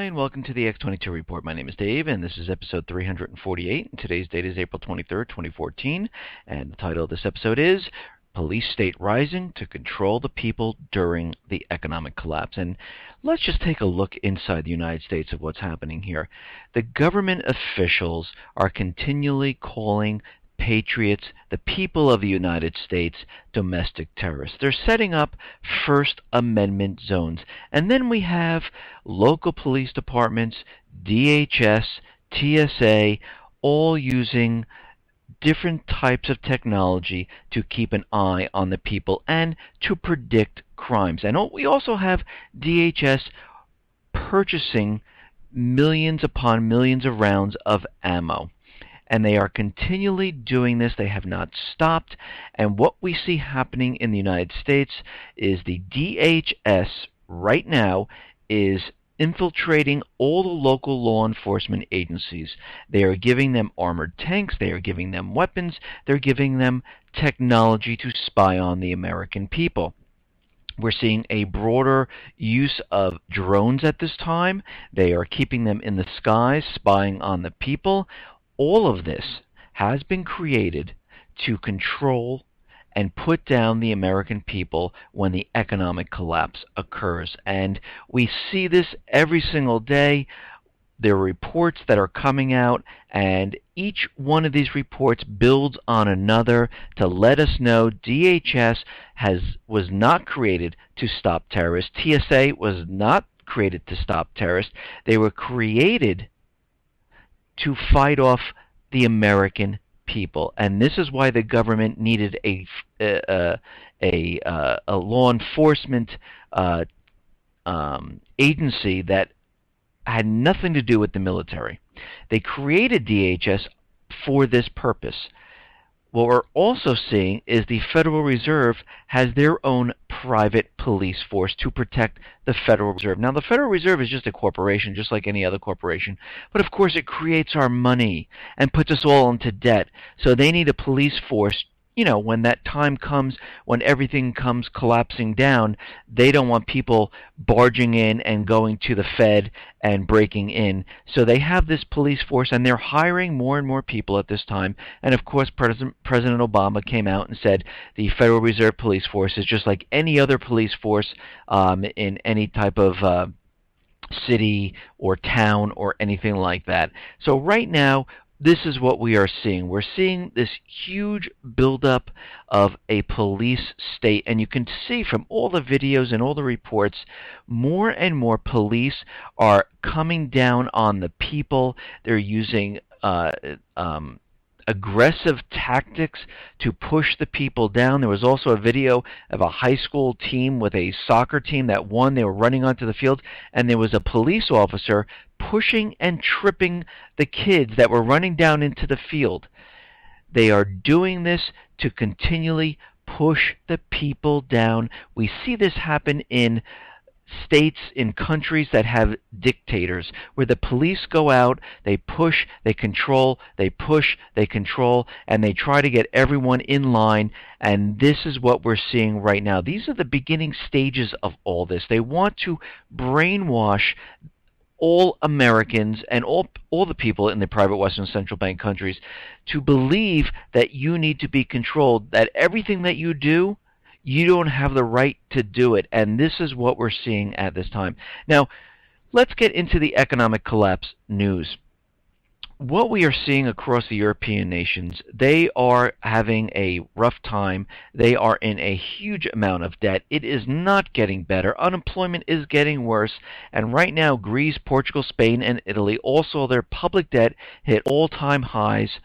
and welcome to the X22 Report. My name is Dave, and this is episode 348, and today's date is April 23rd, 2014, and the title of this episode is Police State Rising to Control the People During the Economic Collapse. And let's just take a look inside the United States of what's happening here. The government officials are continually calling patriots, the people of the United States, domestic terrorists. They're setting up First Amendment zones. And then we have local police departments, DHS, TSA, all using different types of technology to keep an eye on the people and to predict crimes. And we also have DHS purchasing millions upon millions of rounds of ammo. And they are continually doing this. They have not stopped. And what we see happening in the United States is the DHS right now is infiltrating all the local law enforcement agencies. They are giving them armored tanks. They are giving them weapons. They're giving them technology to spy on the American people. We're seeing a broader use of drones at this time. They are keeping them in the skies, spying on the people. All of this has been created to control and put down the American people when the economic collapse occurs. And we see this every single day. There are reports that are coming out, and each one of these reports builds on another to let us know DHS was not created to stop terrorists. TSA was not created to stop terrorists. They were created to fight off the American people, and this is why the government needed a law enforcement agency that had nothing to do with the military. They created DHS for this purpose. What we're also seeing is the Federal Reserve has their own private police force to protect the Federal Reserve. Now, the Federal Reserve is just a corporation, just like any other corporation. But, of course, it creates our money and puts us all into debt. So they need a police force. You know, when that time comes, when everything comes collapsing down, they don't want people barging in and going to the Fed and breaking in. So they have this police force, and they're hiring more and more people at this time. And of course, President Obama came out and said the Federal Reserve Police Force is just like any other police force in any type of city or town or anything like that. So right now, this is what we are seeing. We're seeing this huge buildup of a police state, and you can see from all the videos and all the reports, more and more police are coming down on the people. They're using aggressive tactics to push the people down. There was also a video of a high school team with a soccer team that won. They were running onto the field, and there was a police officer pushing and tripping the kids that were running down into the field. They are doing this to continually push the people down. We see this happen in states, in countries that have dictators, where the police go out, they push, they control, they push, they control, and they try to get everyone in line. And this is what we're seeing right now. These are the beginning stages of all this. They want to brainwash all Americans and all the people in the private Western Central Bank countries to believe that you need to be controlled, that everything that you do, you don't have the right to do it. And this is what we're seeing at this time. Now, let's get into the economic collapse news. What we are seeing across the European nations, they are having a rough time. They are in a huge amount of debt. It is not getting better. Unemployment is getting worse. And right now, Greece, Portugal, Spain, and Italy, also their public debt hit all-time highs.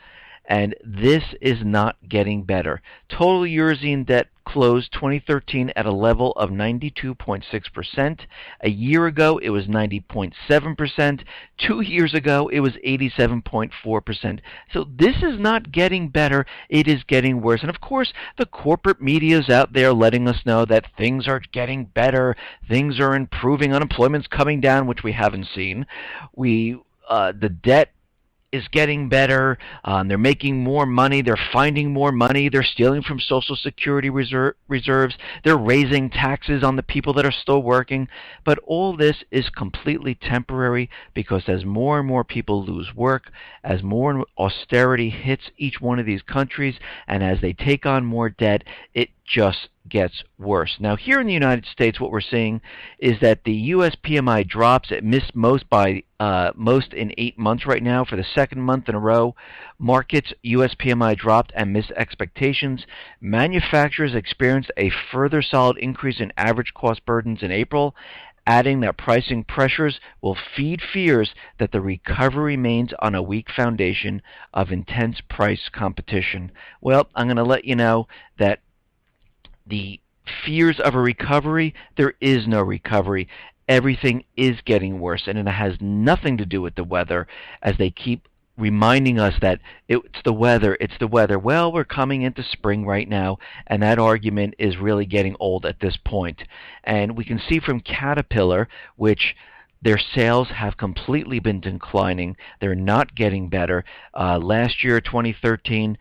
And this is not getting better. Total Eurozone debt closed 2013 at a level of 92.6%. A year ago, it was 90.7%. 2 years ago, it was 87.4%. So this is not getting better. It is getting worse. And of course, the corporate media is out there letting us know that things are getting better, things are improving, unemployment's coming down, which we haven't seen. The debt is getting better. They're making more money. They're finding more money. They're stealing from Social Security reserves. They're raising taxes on the people that are still working. But all this is completely temporary because as more and more people lose work, as more austerity hits each one of these countries, and as they take on more debt, it just gets worse. Now, here in the United States, what we're seeing is that the U.S. PMI drops. It missed most in 8 months right now for the second month in a row. Markets U.S. PMI dropped and missed expectations. Manufacturers experienced a further solid increase in average cost burdens in April, adding that pricing pressures will feed fears that the recovery remains on a weak foundation of intense price competition. Well, I'm going to let you know that the fears of a recovery, there is no recovery. Everything is getting worse, and it has nothing to do with the weather, as they keep reminding us that it's the weather, it's the weather. Well, we're coming into spring right now, and that argument is really getting old at this point. And we can see from Caterpillar, which their sales have completely been declining. They're not getting better. Last year, 2013,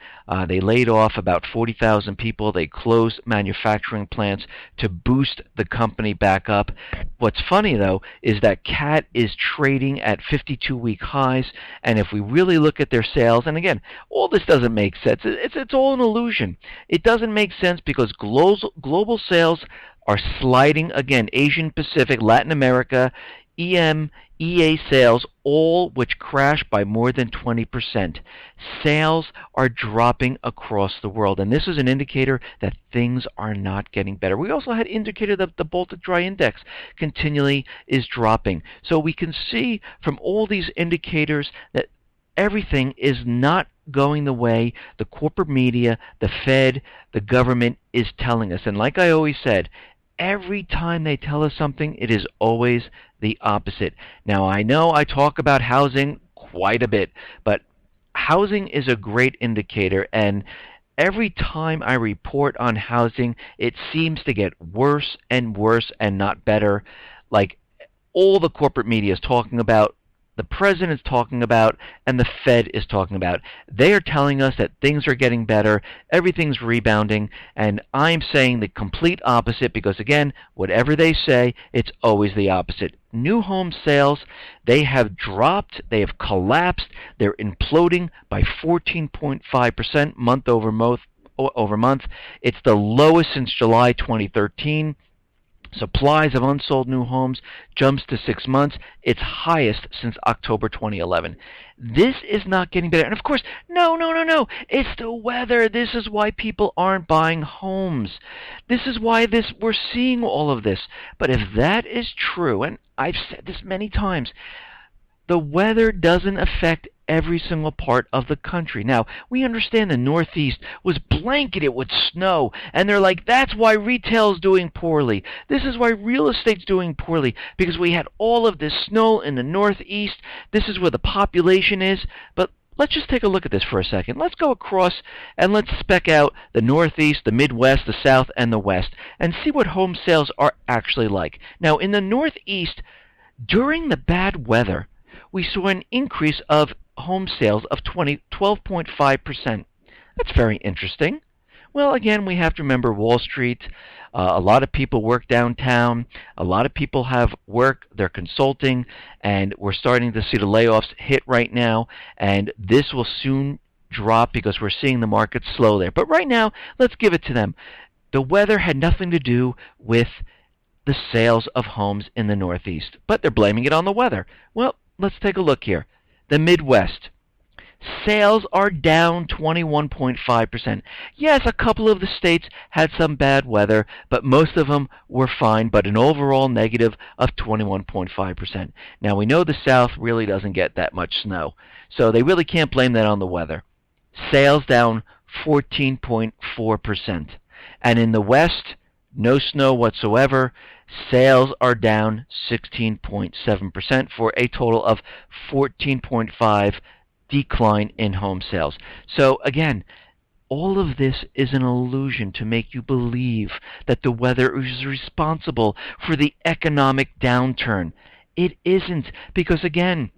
they laid off about 40,000 people. They closed manufacturing plants to boost the company back up. What's funny, though, is that CAT is trading at 52-week highs, and if we really look at their sales, and again, all this doesn't make sense. It's all an illusion. It doesn't make sense because global sales are sliding. Again, Asian Pacific, Latin America, EMEA sales, all which crashed by more than 20%. Sales are dropping across the world, and this is an indicator that things are not getting better. We also had indicator that the Baltic Dry Index continually is dropping. So we can see from all these indicators that everything is not going the way the corporate media, the Fed, the government is telling us. And like I always said, every time they tell us something, it is always the opposite. Now, I know I talk about housing quite a bit, but housing is a great indicator, and every time I report on housing, it seems to get worse and worse and not better. Like all the corporate media is talking about, the president is talking about, and the Fed is talking about. They are telling us that things are getting better, everything's rebounding, and I'm saying the complete opposite because, again, whatever they say, it's always the opposite. New home sales, they have dropped, they have collapsed, they're imploding by 14.5% month over month. It's the lowest since July 2013. Supplies of unsold new homes jumps to 6 months, its highest since October 2011. This is not getting better. And of course, no. It's the weather. This is why people aren't buying homes. This is why we're seeing all of this. But if that is true, and I've said this many times, the weather doesn't affect every single part of the country. Now, we understand the Northeast was blanketed with snow, and they're like, that's why retail's doing poorly. This is why real estate's doing poorly, because we had all of this snow in the Northeast. This is where the population is. But let's just take a look at this for a second. Let's go across and let's spec out the Northeast, the Midwest, the South, and the West, and see what home sales are actually like. Now, in the Northeast, during the bad weather, we saw an increase of home sales of 12.5%. That's very interesting. Well, again, we have to remember Wall Street. A lot of people work downtown. A lot of people have work. They're consulting, and we're starting to see the layoffs hit right now, and this will soon drop because we're seeing the market slow there. But right now, let's give it to them. The weather had nothing to do with the sales of homes in the Northeast, but they're blaming it on the weather. Well, let's take a look here. The Midwest. Sales are down 21.5%. Yes, a couple of the states had some bad weather, but most of them were fine, but an overall negative of 21.5%. Now, we know the South really doesn't get that much snow, so they really can't blame that on the weather. Sales down 14.4%. And in the West, no snow whatsoever. Sales are down 16.7% for a total of 14.5% decline in home sales. So again, all of this is an illusion to make you believe that the weather is responsible for the economic downturn. It isn't, because again,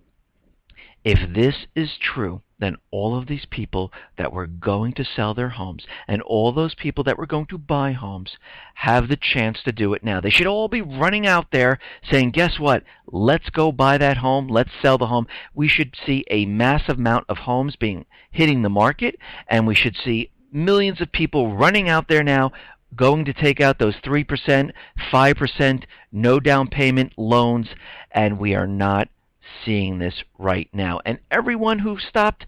If this is true, then all of these people that were going to sell their homes and all those people that were going to buy homes have the chance to do it now. They should all be running out there saying, guess what? Let's go buy that home. Let's sell the home. We should see a massive amount of homes hitting the market, and we should see millions of people running out there now going to take out those 3%, 5%, no down payment loans, and we are not seeing this right now. And everyone who stopped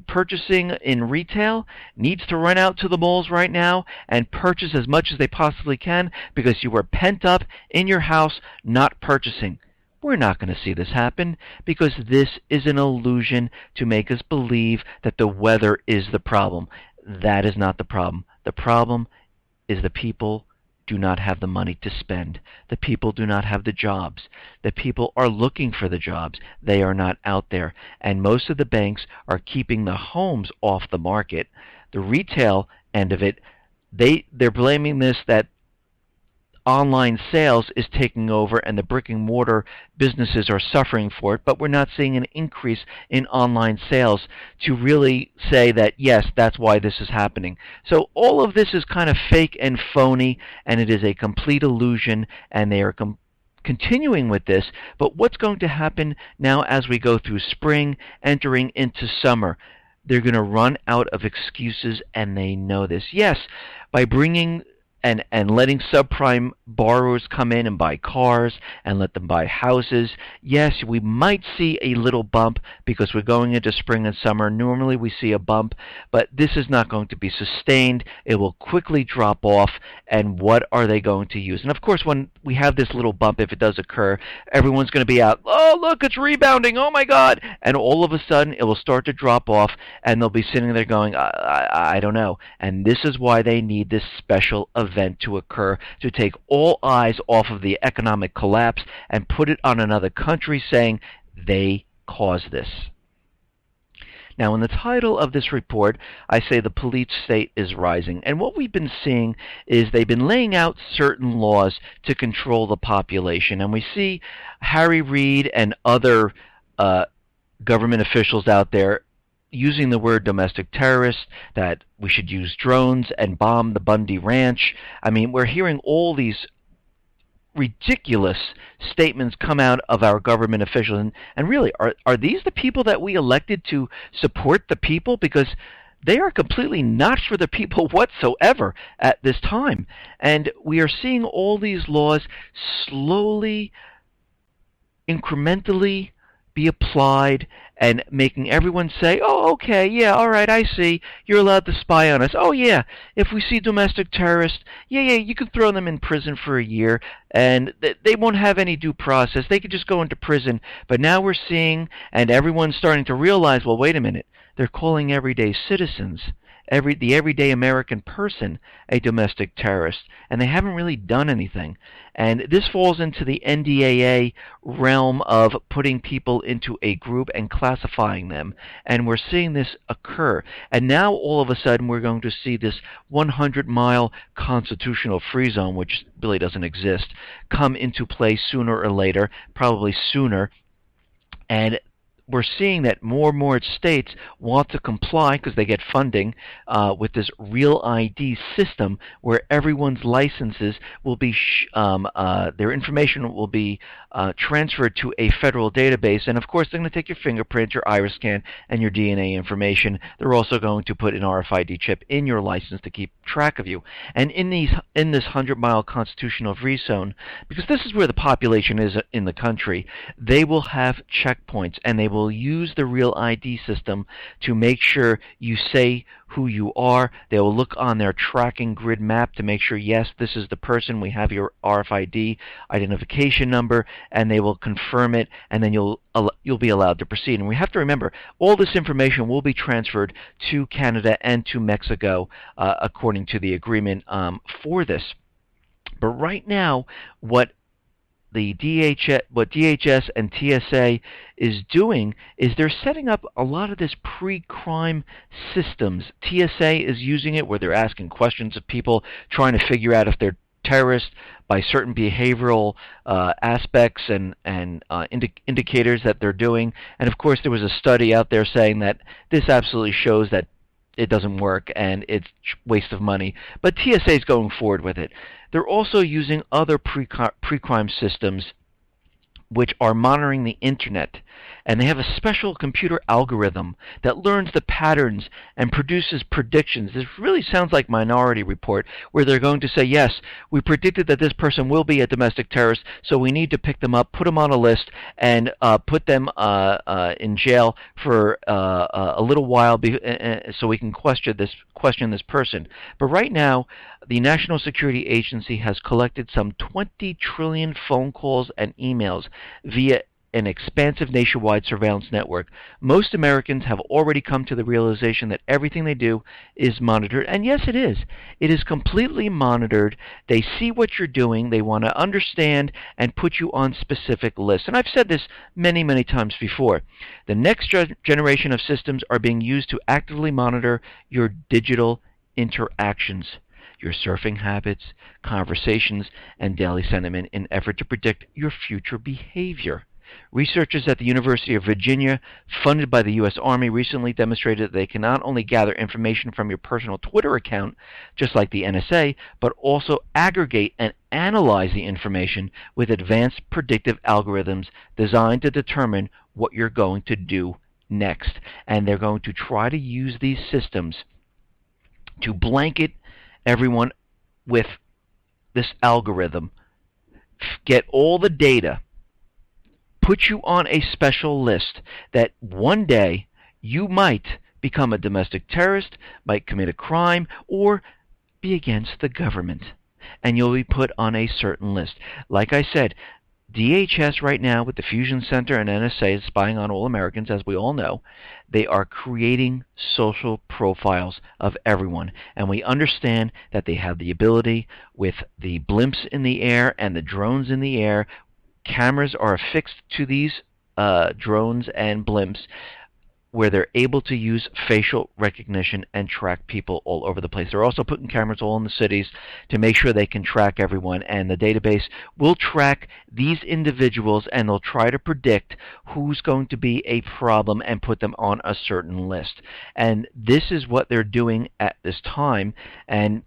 purchasing in retail needs to run out to the malls right now and purchase as much as they possibly can, because you were pent up in your house not purchasing. We're not going to see this happen, because this is an illusion to make us believe that the weather is the problem. That is not the problem. The problem is the people do not have the money to spend. The people do not have the jobs. The people are looking for the jobs. They are not out there. And most of the banks are keeping the homes off the market. The retail end of it, they're blaming this that online sales is taking over and the brick and mortar businesses are suffering for it, but we're not seeing an increase in online sales to really say that, yes, that's why this is happening. So all of this is kind of fake and phony, and it is a complete illusion, and they are continuing with this. But what's going to happen now as we go through spring, entering into summer? They're going to run out of excuses, and they know this. Yes, by bringing and letting subprime borrowers come in and buy cars and let them buy houses. Yes, we might see a little bump because we're going into spring and summer. Normally we see a bump, but this is not going to be sustained. It will quickly drop off, and what are they going to use? And of course, when we have this little bump, if it does occur, everyone's going to be out, oh, look, it's rebounding, oh my God, and all of a sudden it will start to drop off, and they'll be sitting there going, I don't know. And this is why they need this special event to occur, to take all eyes off of the economic collapse and put it on another country, saying they caused this. Now, in the title of this report, I say the police state is rising. And what we've been seeing is they've been laying out certain laws to control the population. And we see Harry Reid and other government officials out there using the word domestic terrorists, that we should use drones and bomb the Bundy Ranch. I mean, we're hearing all these ridiculous statements come out of our government officials. And really, are these the people that we elected to support the people? Because they are completely not for the people whatsoever at this time. And we are seeing all these laws slowly, incrementally be applied, and making everyone say, oh, okay, yeah, all right, I see, you're allowed to spy on us. Oh, yeah, if we see domestic terrorists, yeah, you can throw them in prison for a year, and they won't have any due process. They could just go into prison. But now we're seeing, and everyone's starting to realize, well, wait a minute, they're calling everyday citizens, the everyday American person, a domestic terrorist, and they haven't really done anything. And this falls into the NDAA realm of putting people into a group and classifying them, and we're seeing this occur. And now all of a sudden we're going to see this 100-mile constitutional free zone, which really doesn't exist, come into play sooner or later, probably sooner. And we're seeing that more and more states want to comply, because they get funding, with this Real ID system, where everyone's licenses will be, their information will be transferred to a federal database. And of course, they're going to take your fingerprint, your iris scan, and your DNA information. They're also going to put an RFID chip in your license to keep track of you. And in this 100-mile constitutional free zone, because this is where the population is in the country, they will have checkpoints, and they will use the Real ID system to make sure you say who you are. They will look on their tracking grid map to make sure, yes, this is the person, we have your RFID identification number, and they will confirm it, and then you'll be allowed to proceed. And we have to remember, all this information will be transferred to Canada and to Mexico, according to the agreement for this. But right now, what DHS and TSA is doing is they're setting up a lot of this pre-crime systems. TSA is using it where they're asking questions of people, trying to figure out if they're terrorists by certain behavioral aspects and indicators that they're doing. And of course, there was a study out there saying that this absolutely shows that it doesn't work and it's waste of money. But TSA is going forward with it. They're also using other pre-crime systems which are monitoring the internet, and they have a special computer algorithm that learns the patterns and produces predictions. This really sounds like Minority Report, where they're going to say, yes, we predicted that this person will be a domestic terrorist, so we need to pick them up, put them on a list, and put them in jail for a little while so we can question this person. But right now, the National Security Agency has collected some 20 trillion phone calls and emails via an expansive nationwide surveillance network. Most Americans have already come to the realization that everything they do is monitored. And yes, it is. It is completely monitored. They see what you're doing. They want to understand and put you on specific lists. And I've said this many, many times before. The next generation of systems are being used to actively monitor your digital interactions, your surfing habits, conversations, and daily sentiment in an effort to predict your future behavior. Researchers at the University of Virginia, funded by the U.S. Army, recently demonstrated that they can not only gather information from your personal Twitter account, just like the NSA, but also aggregate and analyze the information with advanced predictive algorithms designed to determine what you're going to do next. And they're going to try to use these systems to blanket everyone with this algorithm, get all the data, put you on a special list that one day you might become a domestic terrorist, might commit a crime, or be against the government. And you'll be put on a certain list. Like I said, DHS right now with the Fusion Center and NSA is spying on all Americans, as we all know. They are creating social profiles of everyone. And we understand that they have the ability with the blimps in the air and the drones in the air. Cameras are affixed to these drones and blimps where they're able to use facial recognition and track people all over the place. They're also putting cameras all in the cities to make sure they can track everyone, and the database will track these individuals, and they'll try to predict who's going to be a problem and put them on a certain list. And this is what they're doing at this time, and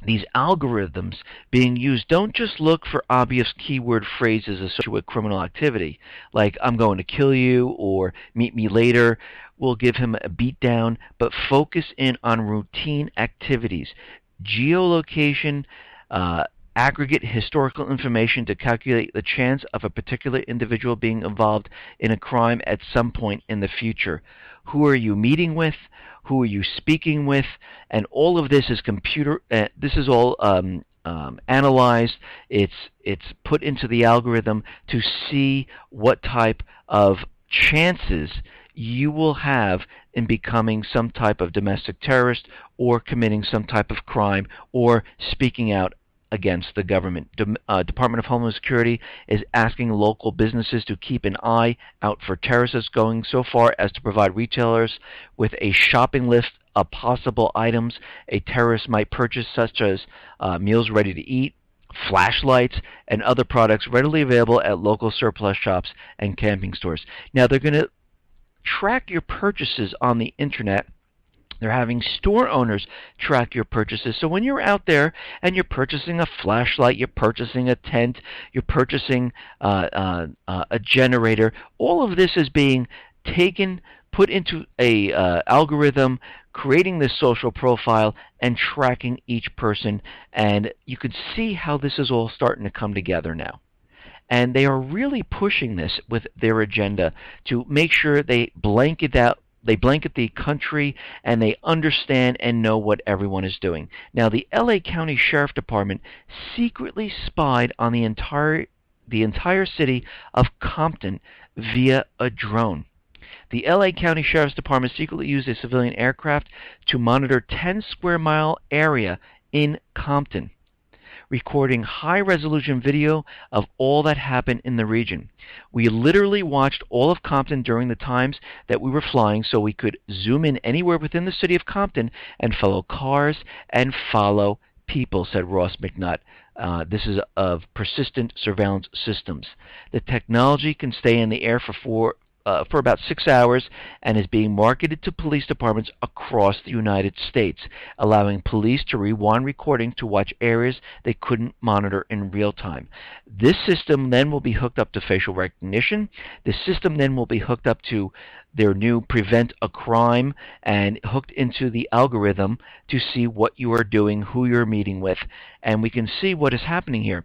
these algorithms being used don't just look for obvious keyword phrases associated with criminal activity, like I'm going to kill you or meet me later, we'll give him a beatdown, but focus in on routine activities, geolocation, aggregate historical information to calculate the chance of a particular individual being involved in a crime at some point in the future. Who are you meeting with? Who are you speaking with? And all of this is this is all analyzed. It's put into the algorithm to see what type of chances you will have in becoming some type of domestic terrorist or committing some type of crime or speaking out against the government. Department of Homeland Security is asking local businesses to keep an eye out for terrorists, going so far as to provide retailers with a shopping list of possible items a terrorist might purchase, such as meals ready to eat, flashlights, and other products readily available at local surplus shops and camping stores. Now, they're going to track your purchases on the internet. They're having store owners track your purchases. So when you're out there and you're purchasing a flashlight, you're purchasing a tent, you're purchasing a generator, all of this is being taken, put into a algorithm, creating this social profile and tracking each person. And you can see how this is all starting to come together now. And they are really pushing this with their agenda to make sure they blanket the country, and they understand and know what everyone is doing. Now, the LA County Sheriff Department secretly spied on the entire city of Compton via a drone. The LA County Sheriff's Department secretly used a civilian aircraft to monitor 10-square-mile area in Compton, recording high-resolution video of all that happened in the region. We literally watched all of Compton during the times that we were flying, so we could zoom in anywhere within the city of Compton and follow cars and follow people, said Ross McNutt, This is of persistent surveillance systems. The technology can stay in the air for about 6 hours and is being marketed to police departments across the United States, allowing police to rewind recordings to watch areas they couldn't monitor in real time. This system then will be hooked up to facial recognition. This system then will be hooked up to their new Prevent a Crime and hooked into the algorithm to see what you are doing, who you're meeting with, and we can see what is happening here.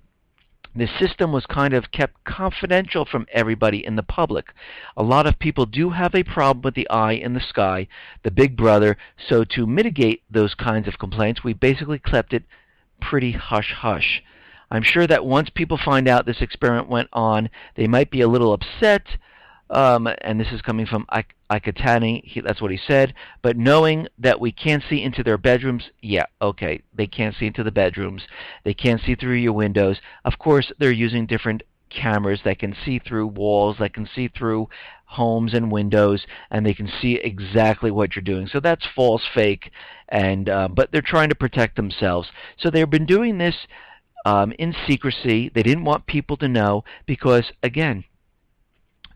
This system was kind of kept confidential from everybody in the public. A lot of people do have a problem with the eye in the sky, the big brother, so to mitigate those kinds of complaints, we basically kept it pretty hush-hush. I'm sure that once people find out this experiment went on, they might be a little upset, and this is coming from Ikatani, that's what he said, but knowing that we can't see into their bedrooms, yeah, okay, they can't see into the bedrooms, they can't see through your windows. Of course, they're using different cameras that can see through walls, that can see through homes and windows, and they can see exactly what you're doing. So that's false, fake, and but they're trying to protect themselves. So they've been doing this in secrecy. They didn't want people to know because, again,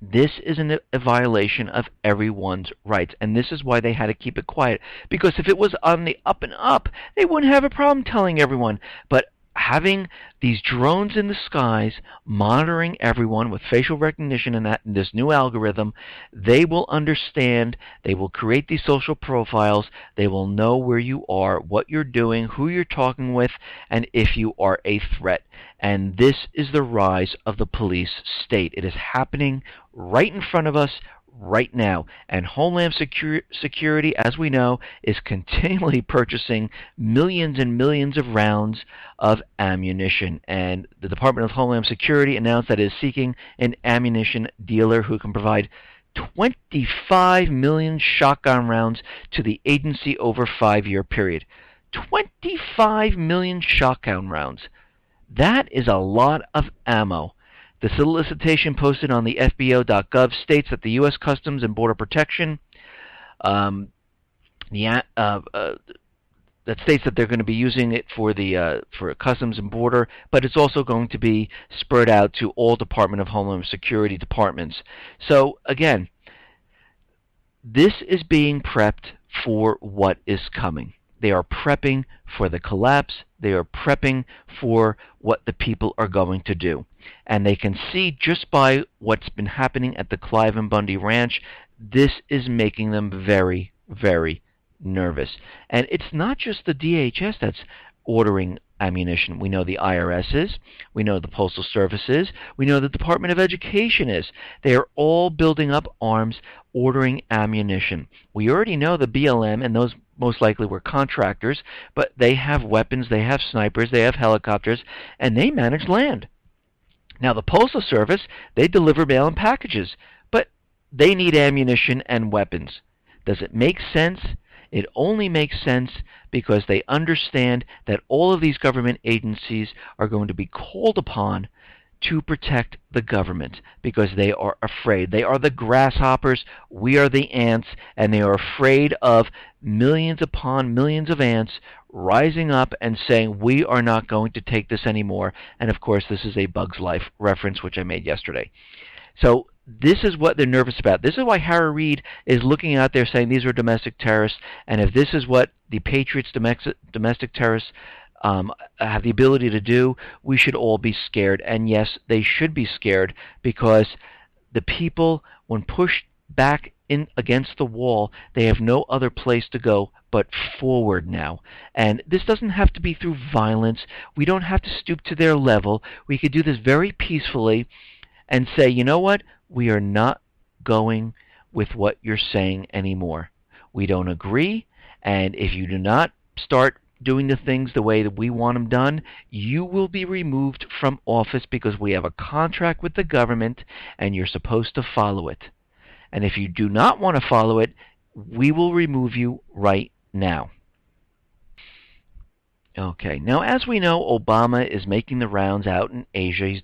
this is a violation of everyone's rights, and this is why they had to keep it quiet. Because if it was on the up and up, they wouldn't have a problem telling everyone. But having these drones in the skies monitoring everyone with facial recognition and this new algorithm, they will understand, they will create these social profiles, they will know where you are, what you're doing, who you're talking with, and if you are a threat. And this is the rise of the police state. It is happening right in front of us right now. And Homeland Security, as we know, is continually purchasing millions and millions of rounds of ammunition. And the Department of Homeland Security announced that it is seeking an ammunition dealer who can provide 25 million shotgun rounds to the agency over a 5-year period. 25 million shotgun rounds. That is a lot of ammo. The solicitation posted on the FBO.gov states that the U.S. Customs and Border Protection that states that they're going to be using it for Customs and Border, but it's also going to be spread out to all Department of Homeland Security departments. So again, this is being prepped for what is coming. They are prepping for the collapse. They are prepping for what the people are going to do. And they can see just by what's been happening at the Clive and Bundy Ranch, this is making them very, very nervous. And it's not just the DHS that's ordering ammunition. We know the IRS is. We know the Postal Service is. We know the Department of Education is. They are all building up arms, ordering ammunition. We already know the BLM, and those most likely were contractors, but they have weapons, they have snipers, they have helicopters, and they manage land. Now the Postal Service, they deliver mail and packages, but they need ammunition and weapons. Does it make sense? It only makes sense because they understand that all of these government agencies are going to be called upon to protect the government because they are afraid. They are the grasshoppers, we are the ants, and they are afraid of millions upon millions of ants rising up and saying, we are not going to take this anymore. And of course, this is a Bug's Life reference, which I made yesterday. So this is what they're nervous about. This is why Harry Reid is looking out there saying these are domestic terrorists, and if this is what the Patriots domestic terrorists have the ability to do, we should all be scared. And yes, they should be scared because the people, when pushed back in against the wall, they have no other place to go but forward now. And this doesn't have to be through violence. We don't have to stoop to their level. We could do this very peacefully and say, you know what? We are not going with what you're saying anymore. We don't agree, and if you do not start doing the things the way that we want them done, you will be removed from office because we have a contract with the government and you're supposed to follow it. And if you do not want to follow it, we will remove you right now. Okay, now as we know, Obama is making the rounds out in Asia. He's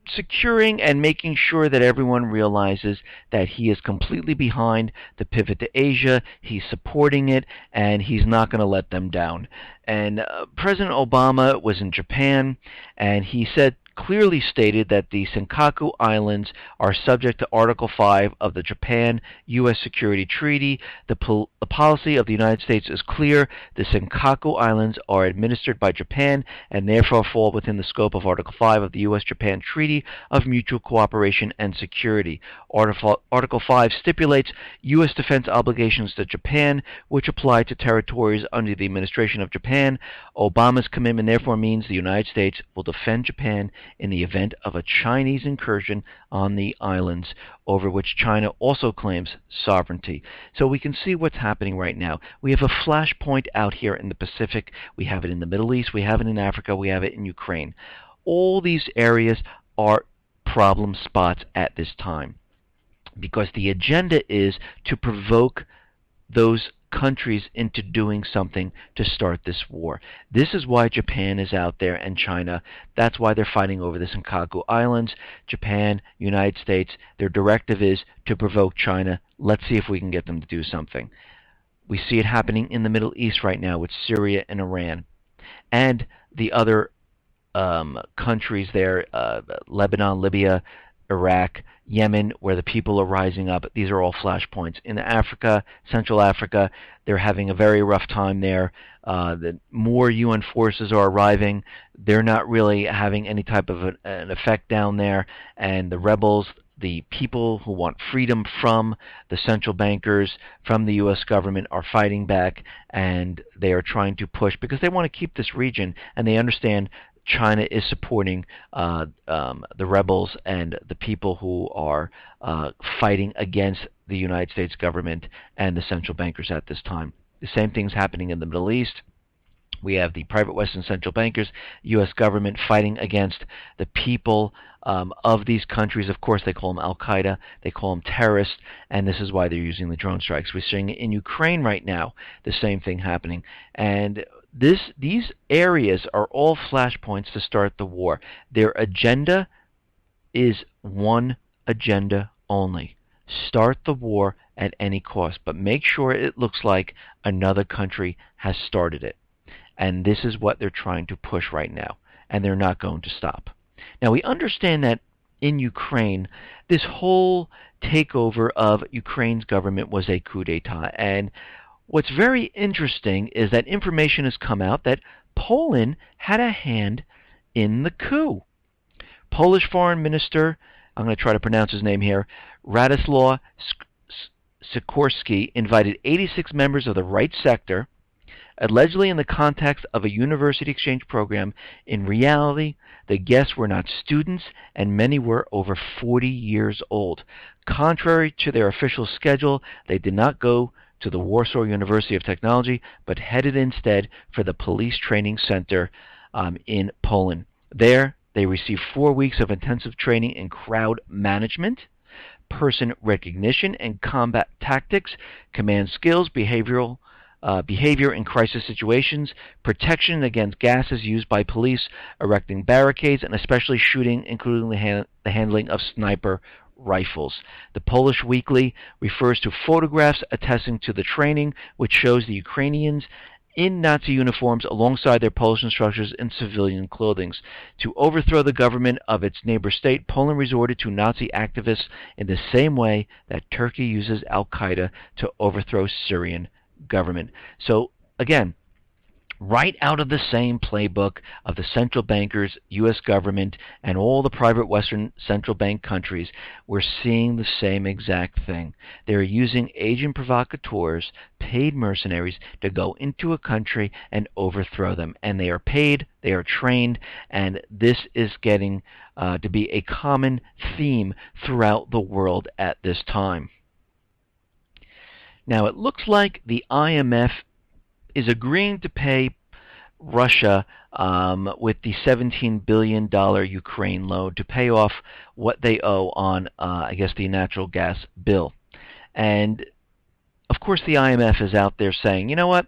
securing and making sure that everyone realizes that he is completely behind the pivot to Asia. He's supporting it, and he's not going to let them down. And President Obama was in Japan, and he clearly stated that the Senkaku Islands are subject to Article 5 of the Japan-U.S. Security Treaty. The policy of the United States is clear. The Senkaku Islands are administered by Japan and therefore fall within the scope of Article 5 of the U.S.-Japan Treaty of Mutual Cooperation and Security. Article 5 stipulates U.S. defense obligations to Japan, which apply to territories under the administration of Japan. Obama's commitment therefore means the United States will defend Japan in the event of a Chinese incursion on the islands, over which China also claims sovereignty. So we can see what's happening right now. We have a flashpoint out here in the Pacific. We have it in the Middle East. We have it in Africa. We have it in Ukraine. All these areas are problem spots at this time because the agenda is to provoke those countries into doing something to start this war. This is why Japan is out there and China. That's why they're fighting over the Senkaku Islands. Japan, United States, their directive is to provoke China. Let's see if we can get them to do something. We see it happening in the Middle East right now with Syria and Iran. And the other countries there, Lebanon, Libya, Iraq, Yemen, where the people are rising up. These are all flashpoints. In Africa, Central Africa, they're having a very rough time there. The more UN forces are arriving. They're not really having any type of an effect down there. And the rebels, the people who want freedom from the central bankers, from the U.S. government, are fighting back, and they are trying to push because they want to keep this region, and they understand China is supporting the rebels and the people who are fighting against the United States government and the central bankers at this time. The same thing's happening in the Middle East. We have the private Western central bankers, U.S. government fighting against the people of these countries. Of course, they call them Al-Qaeda. They call them terrorists, and this is why they're using the drone strikes. We're seeing in Ukraine right now the same thing happening. And these areas are all flashpoints to start the war. Their agenda is one agenda only. Start the war at any cost, but make sure it looks like another country has started it. And this is what they're trying to push right now, and they're not going to stop. Now, we understand that in Ukraine, this whole takeover of Ukraine's government was a coup d'etat, and what's very interesting is that information has come out that Poland had a hand in the coup. Polish Foreign Minister, I'm going to try to pronounce his name here, Radoslaw Sikorski, invited 86 members of the right sector, allegedly in the context of a university exchange program. In reality, the guests were not students, and many were over 40 years old. Contrary to their official schedule, they did not go to the Warsaw University of Technology, but headed instead for the police training center in Poland. There, they received 4 weeks of intensive training in crowd management, person recognition and combat tactics, command skills, behavior in crisis situations, protection against gases used by police, erecting barricades, and especially shooting, including the handling of sniper rifles. The Polish Weekly refers to photographs attesting to the training, which shows the Ukrainians in Nazi uniforms alongside their Polish instructors in civilian clothing. To overthrow the government of its neighbor state, Poland resorted to Nazi activists in the same way that Turkey uses Al-Qaeda to overthrow Syrian government. So again, right out of the same playbook of the central bankers, U.S. government, and all the private Western central bank countries, we're seeing the same exact thing. They're using agent provocateurs, paid mercenaries, to go into a country and overthrow them. And they are paid, they are trained, and this is getting to be a common theme throughout the world at this time. Now, it looks like the IMF is agreeing to pay Russia with the $17 billion Ukraine loan to pay off what they owe on, I guess, the natural gas bill. And, of course, the IMF is out there saying, you know what,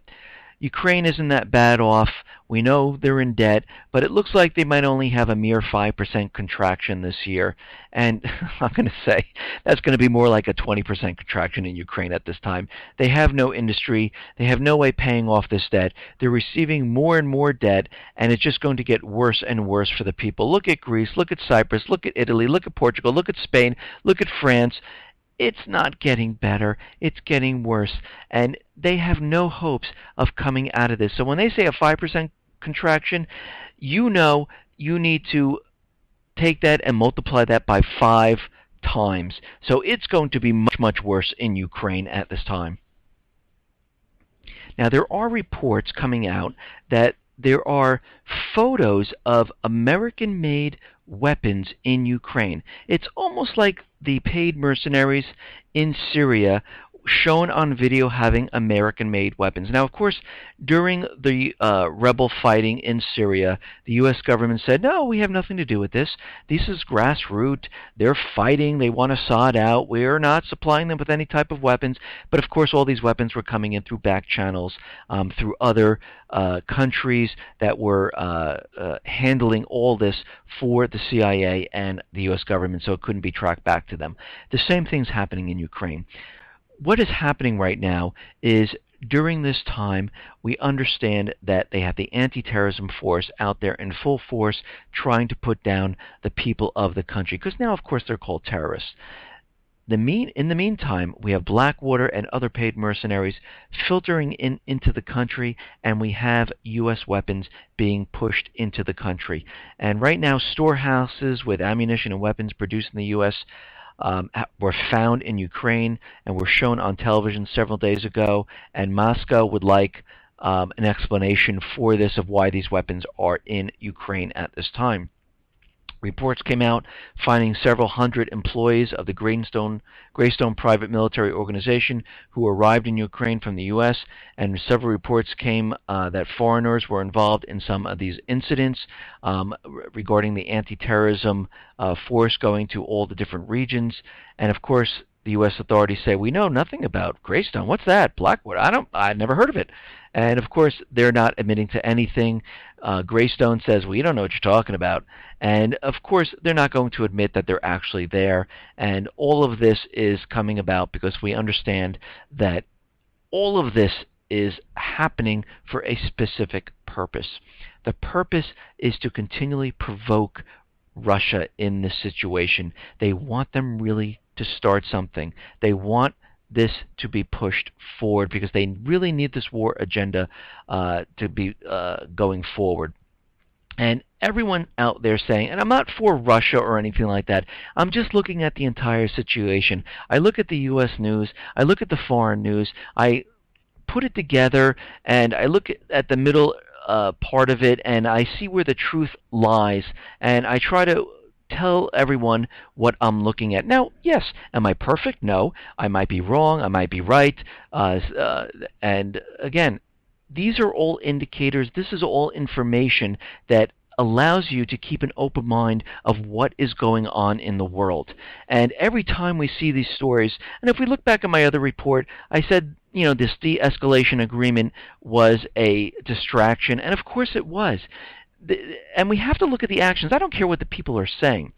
Ukraine isn't that bad off. We know they're in debt, but it looks like they might only have a mere 5% contraction this year. And I'm going to say that's going to be more like a 20% contraction in Ukraine at this time. They have no industry. They have no way paying off this debt. They're receiving more and more debt, and it's just going to get worse and worse for the people. Look at Greece, look at Cyprus, look at Italy, look at Portugal, look at Spain, look at France. It's not getting better. It's getting worse. And they have no hopes of coming out of this. So when they say a 5% contraction, you know you need to take that and multiply that by 5 times. So it's going to be much, much worse in Ukraine at this time. Now, there are reports coming out that there are photos of American-made weapons in Ukraine. It's almost like the paid mercenaries in Syria shown on video having American-made weapons. Now, of course, during the rebel fighting in Syria, the U.S. government said, no, we have nothing to do with this. This is grassroots. They're fighting. They want Assad out. We're not supplying them with any type of weapons. But, of course, all these weapons were coming in through back channels, through other countries that were handling all this for the CIA and the U.S. government, so it couldn't be tracked back to them. The same thing's happening in Ukraine. What is happening right now is during this time, we understand that they have the anti-terrorism force out there in full force trying to put down the people of the country, because now, of course, they're called terrorists. In the meantime, we have Blackwater and other paid mercenaries filtering into the country, and we have U.S. weapons being pushed into the country. And right now, storehouses with ammunition and weapons produced in the U.S. Were found in Ukraine and were shown on television several days ago, and Moscow would like an explanation for this, of why these weapons are in Ukraine at this time. Reports came out finding several hundred employees of the Greystone Private Military Organization who arrived in Ukraine from the U.S., and several reports came that foreigners were involved in some of these incidents regarding the anti-terrorism force going to all the different regions. And of course, the U.S. authorities say, we know nothing about Greystone. What's that? Blackwood? I've never heard of it. And of course, they're not admitting to anything. Greystone says, well, you don't know what you're talking about. And of course, they're not going to admit that they're actually there. And all of this is coming about because we understand that all of this is happening for a specific purpose. The purpose is to continually provoke Russia in this situation. They want them really to start something. They want this to be pushed forward because they really need this war agenda to be going forward. And everyone out there saying, and I'm not for Russia or anything like that, I'm just looking at the entire situation. I look at the U.S. news, I look at the foreign news, I put it together, and I look at the middle part of it, and I see where the truth lies, and I try to tell everyone what I'm looking at. Now, yes, am I perfect? No. I might be wrong. I might be right. And again, these are all indicators. This is all information that allows you to keep an open mind of what is going on in the world. And every time we see these stories, and if we look back at my other report, I said, this de-escalation agreement was a distraction, and of course it was. And we have to look at the actions. I don't care what the people are saying.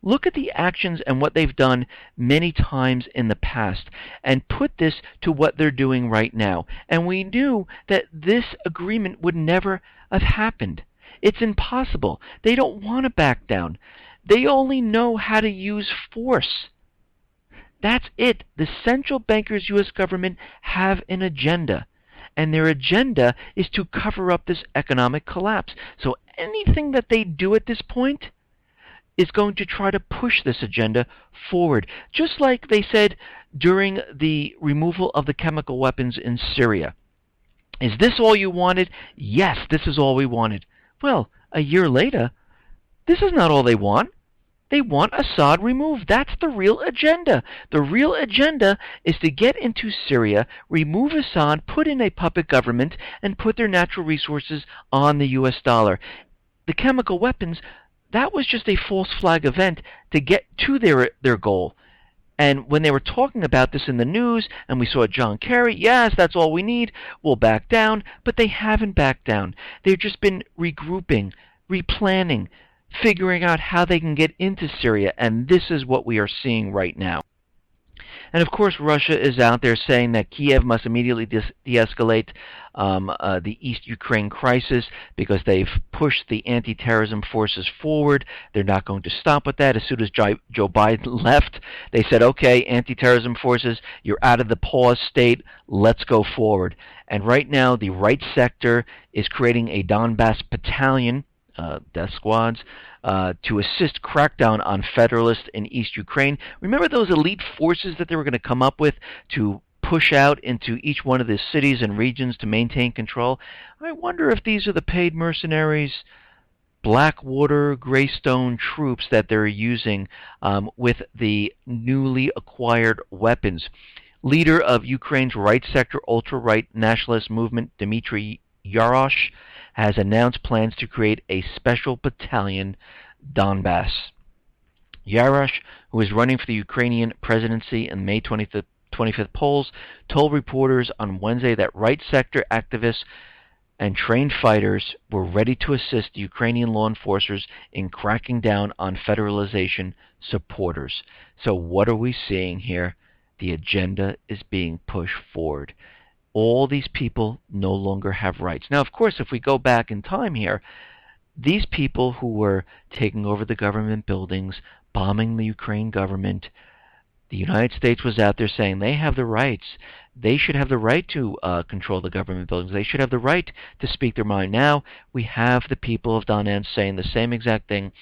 Look at the actions and what they've done many times in the past and put this to what they're doing right now. And we knew that this agreement would never have happened. It's impossible. They don't want to back down. They only know how to use force. That's it. The central bankers, U.S. government, have an agenda. And their agenda is to cover up this economic collapse. So anything that they do at this point is going to try to push this agenda forward. Just like they said during the removal of the chemical weapons in Syria. Is this all you wanted? Yes, this is all we wanted. Well, a year later, this is not all they want. They want Assad removed. That's the real agenda. The real agenda is to get into Syria, remove Assad, put in a puppet government, and put their natural resources on the U.S. dollar. The chemical weapons, that was just a false flag event to get to their goal. And when they were talking about this in the news, and we saw John Kerry, yes, that's all we need, we'll back down, but they haven't backed down. They've just been regrouping, replanning, figuring out how they can get into Syria, and this is what we are seeing right now. And of course, Russia is out there saying that Kiev must immediately de-escalate the East Ukraine crisis because they've pushed the anti-terrorism forces forward. They're not going to stop with that. As soon as Joe Biden left, they said, okay, anti-terrorism forces, you're out of the pause state. Let's go forward. And right now, the right sector is creating a Donbass battalion, death squads, to assist crackdown on federalists in East Ukraine. Remember those elite forces that they were going to come up with to push out into each one of the cities and regions to maintain control? I wonder if these are the paid mercenaries, Blackwater, Greystone troops that they're using with the newly acquired weapons. Leader of Ukraine's right sector ultra-right nationalist movement, Dmitry Yarosh, has announced plans to create a special battalion, Donbass. Yarosh, who is running for the Ukrainian presidency in May 25th polls, told reporters on Wednesday that right sector activists and trained fighters were ready to assist Ukrainian law enforcers in cracking down on federalization supporters. So what are we seeing here? The agenda is being pushed forward. All these people no longer have rights. Now, of course, if we go back in time here, these people who were taking over the government buildings, bombing the Ukraine government, the United States was out there saying they have the rights. They should have the right to control the government buildings. They should have the right to speak their mind. Now we have the people of Donetsk saying the same exact thing.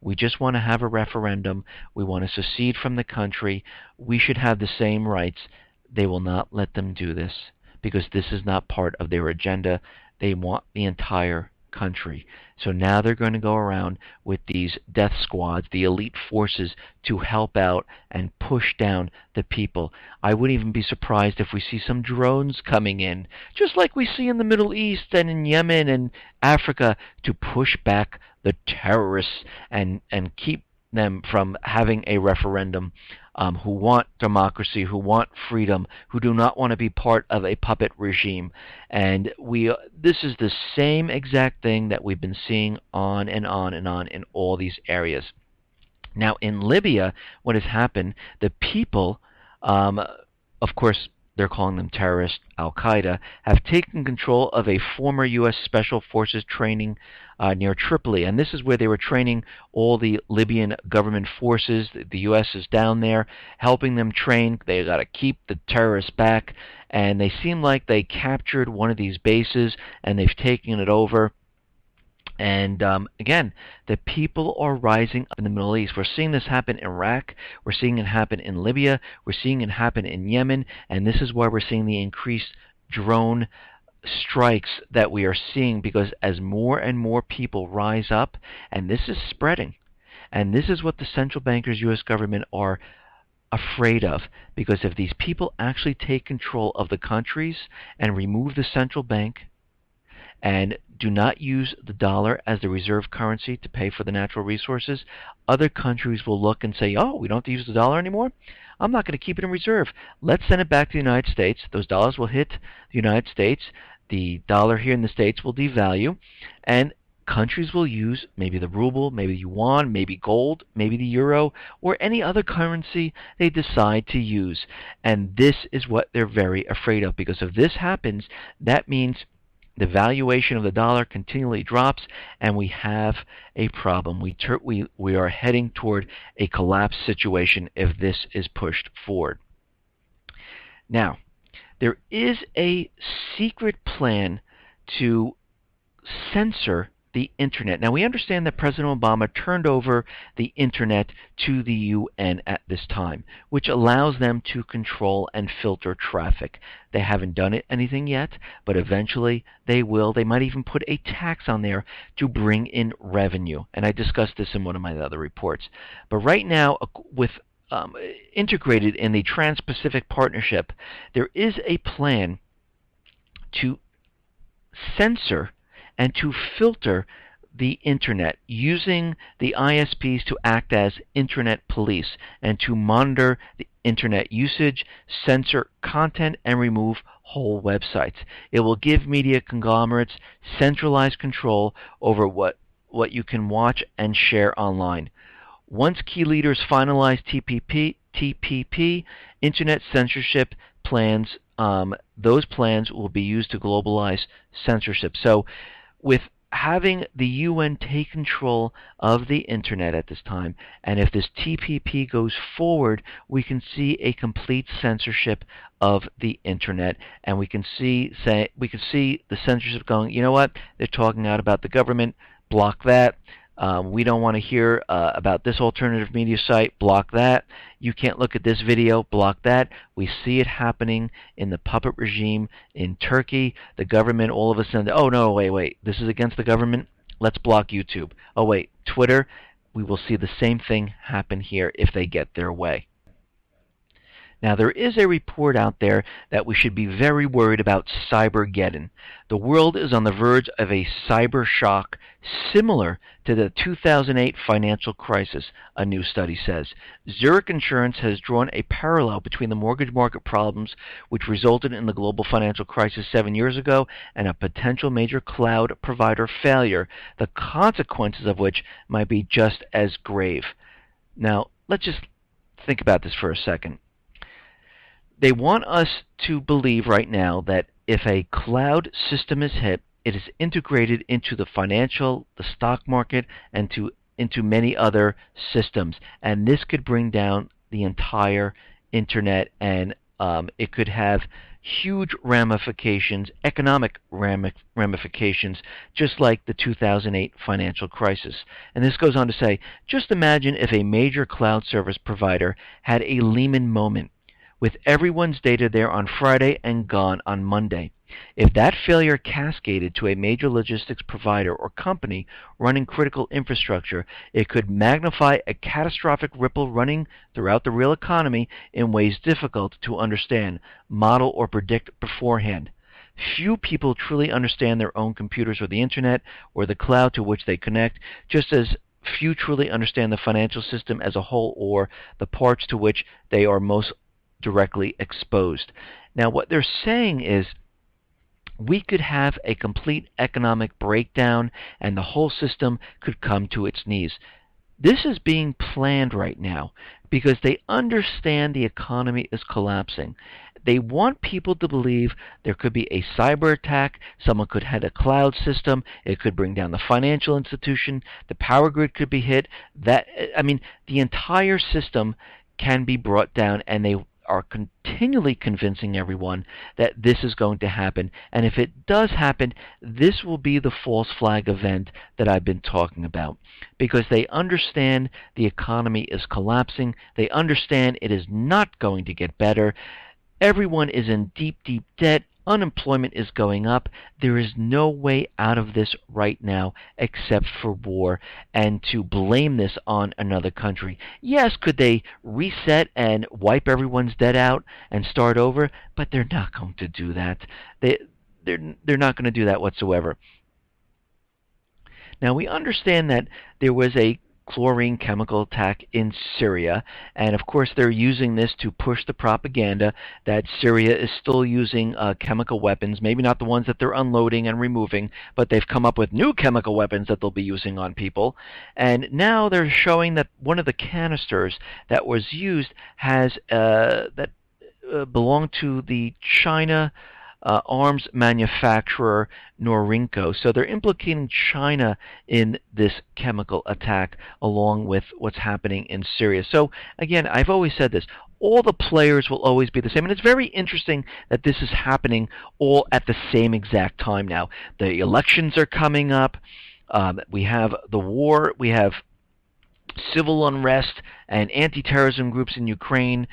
We just want to have a referendum. We want to secede from the country. We should have the same rights. They will not let them do this, because this is not part of their agenda. They want the entire country. So now they're going to go around with these death squads, the elite forces, to help out and push down the people. I wouldn't even be surprised if we see some drones coming in, just like we see in the Middle East and in Yemen and Africa, to push back the terrorists and keep them from having a referendum, who want democracy, who want freedom, who do not want to be part of a puppet regime. And this is the same exact thing that we've been seeing on and on and on in all these areas. Now, in Libya, what has happened, the people, of course, they're calling them terrorists, Al-Qaeda, have taken control of a former U.S. Special Forces training near Tripoli. And this is where they were training all the Libyan government forces. The U.S. is down there helping them train. They got to keep the terrorists back. And they seem like they captured one of these bases and they've taken it over. And again, the people are rising up in the Middle East. We're seeing this happen in Iraq. We're seeing it happen in Libya. We're seeing it happen in Yemen. And this is why we're seeing the increased drone strikes that we are seeing, because as more and more people rise up, and this is spreading, and this is what the central bankers, U.S. government, are afraid of, because if these people actually take control of the countries and remove the central bank and do not use the dollar as the reserve currency to pay for the natural resources, other countries will look and say, oh, we don't have to use the dollar anymore? I'm not going to keep it in reserve. Let's send it back to the United States. Those dollars will hit the United States. The dollar here in the States will devalue, and countries will use maybe the ruble, maybe the yuan, maybe gold, maybe the euro, or any other currency they decide to use. And this is what they're very afraid of, because if this happens, that means the valuation of the dollar continually drops, and we have a problem. We are heading toward a collapse situation if this is pushed forward. Now, there is a secret plan to censor the Internet. Now, we understand that President Obama turned over the Internet to the UN at this time, which allows them to control and filter traffic. They haven't done anything yet, but eventually they will. They might even put a tax on there to bring in revenue. And I discussed this in one of my other reports. But right now, with integrated in the Trans-Pacific Partnership, there is a plan to censor and to filter the internet, using the ISPs to act as internet police and to monitor the internet usage, censor content, and remove whole websites. It will give media conglomerates centralized control over what you can watch and share online. Once key leaders finalize TPP, internet censorship plans, those plans will be used to globalize censorship. So with having the UN take control of the internet at this time, and if this TPP goes forward, we can see a complete censorship of the internet, and we can see the censorship going, you know what, they're talking out about the government, block that. We don't want to hear about this alternative media site, block that. You can't look at this video, block that. We see it happening in the puppet regime in Turkey. The government all of a sudden, oh no, wait, this is against the government, let's block YouTube. Oh wait, Twitter, we will see the same thing happen here if they get their way. Now, there is a report out there that we should be very worried about Cybergeddon. The world is on the verge of a cyber shock similar to the 2008 financial crisis, a new study says. Zurich Insurance has drawn a parallel between the mortgage market problems which resulted in the global financial crisis 7 years ago and a potential major cloud provider failure, the consequences of which might be just as grave. Now, let's just think about this for a second. They want us to believe right now that if a cloud system is hit, it is integrated into the financial, the stock market, and into many other systems. And this could bring down the entire internet, and it could have huge ramifications, economic ramifications, just like the 2008 financial crisis. And this goes on to say, just imagine if a major cloud service provider had a Lehman moment, with everyone's data there on Friday and gone on Monday. If that failure cascaded to a major logistics provider or company running critical infrastructure, it could magnify a catastrophic ripple running throughout the real economy in ways difficult to understand, model, or predict beforehand. Few people truly understand their own computers or the internet or the cloud to which they connect, just as few truly understand the financial system as a whole or the parts to which they are most directly exposed. Now, what they're saying is we could have a complete economic breakdown and the whole system could come to its knees. This is being planned right now because they understand the economy is collapsing. They want people to believe there could be a cyber attack, someone could hit a cloud system, it could bring down the financial institution, the power grid could be hit. The entire system can be brought down, and they are continually convincing everyone that this is going to happen. And if it does happen, this will be the false flag event that I've been talking about. Because they understand the economy is collapsing. They understand it is not going to get better. Everyone is in deep, deep debt. Unemployment is going up. There is no way out of this right now except for war, and to blame this on another country. Yes, could they reset and wipe everyone's debt out and start over? But they're not going to do that. They're not going to do that whatsoever. Now, we understand that there was a chlorine chemical attack in Syria, and of course they're using this to push the propaganda that Syria is still using chemical weapons, maybe not the ones that they're unloading and removing, but they've come up with new chemical weapons that they'll be using on people. And now they're showing that one of the canisters that was used has belonged to the China arms manufacturer Norinco. So they're implicating China in this chemical attack along with what's happening in Syria. So again, I've always said this, all the players will always be the same. And it's very interesting that this is happening all at the same exact time now. The elections are coming up. We have the war. We have civil unrest and anti-terrorism groups in Ukraine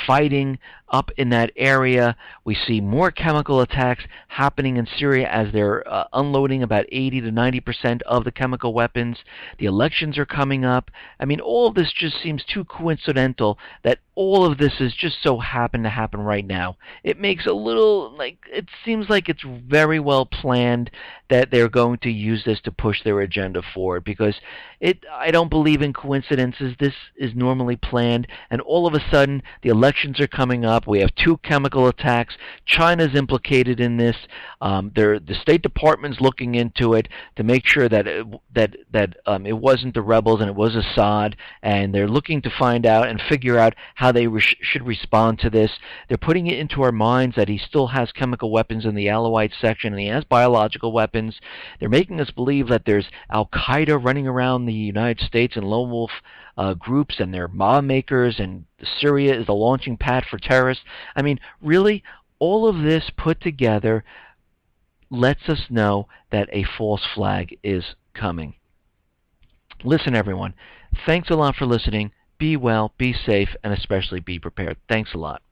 fighting up in that area. We see more chemical attacks happening in Syria as they're unloading about 80 to 90% of the chemical weapons. The elections are coming up. I mean, all of this just seems too coincidental that all of this is just so happen to happen right now. It makes a little, like, it seems like it's very well planned that they're going to use this to push their agenda forward, because I don't believe in coincidences. This is normally planned, and all of a sudden the elections are coming up. We have two chemical attacks. China's implicated in this. The State Department's looking into it to make sure that it wasn't the rebels and it was Assad, and they're looking to find out and figure out how they should respond to this. They're putting it into our minds that he still has chemical weapons in the Alawite section and he has biological weapons. They're making us believe that there's Al-Qaeda running around the United States and lone wolf groups, and they're bomb makers, and Syria is the launching pad for terrorists. I mean, really, all of this put together lets us know that a false flag is coming. Listen, everyone, thanks a lot for listening. Be well, be safe, and especially be prepared. Thanks a lot.